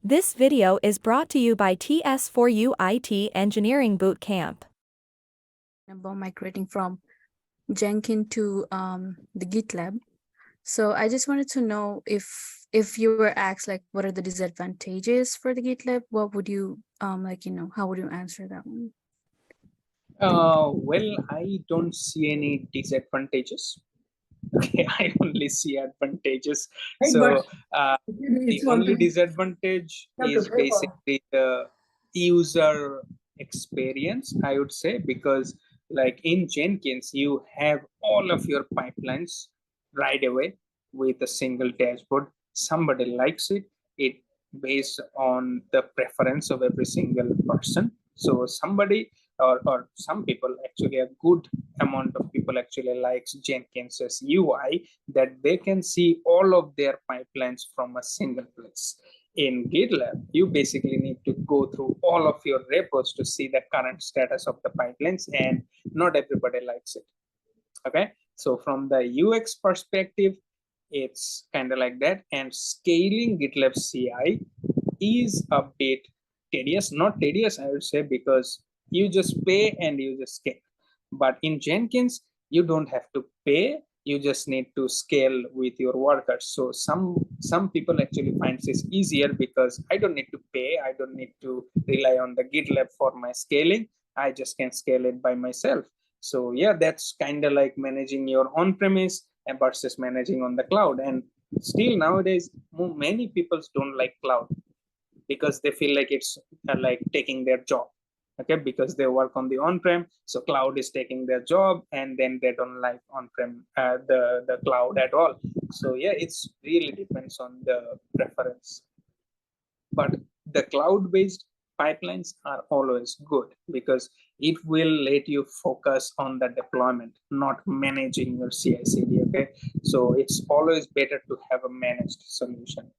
This video is brought to you by TS4U IT Engineering Bootcamp. About migrating from Jenkins to the GitLab. So I just wanted to know if you were asked like what are the disadvantages for the GitLab, what would you how would you answer that one? Well, I don't see any disadvantages. Okay, I only see advantages. So the only disadvantage is basically the user experience, I would say, because like in Jenkins, you have all of your pipelines right away with a single dashboard. Somebody likes it. It based on the preference of every single person. So somebody or some people, actually a good amount of people actually likes Jenkins's UI, that they can see all of their pipelines from a single place. In GitLab, you basically need to go through all of your repos to see the current status of the pipelines, and not everybody likes it. Okay, so from the UX perspective, it's kind of like that. And scaling GitLab CI is a bit tedious, not tedious, I would say, because you just pay and you just scale. But in Jenkins, you don't have to pay, you just need to scale with your workers. So some people actually find this easier because I don't need to pay, I don't need to rely on the GitLab for my scaling, I just can scale it by myself. So yeah, that's kind of like managing your on-premise versus managing on the cloud. And still nowadays, many people don't like cloud because they feel like it's like taking their job. Okay, because they work on the on-prem, so cloud is taking their job, and then they don't like on-prem the cloud at all. So yeah, it's really depends on the preference. But the cloud-based pipelines are always good because it will let you focus on the deployment, not managing your CI/CD. Okay, so it's always better to have a managed solution.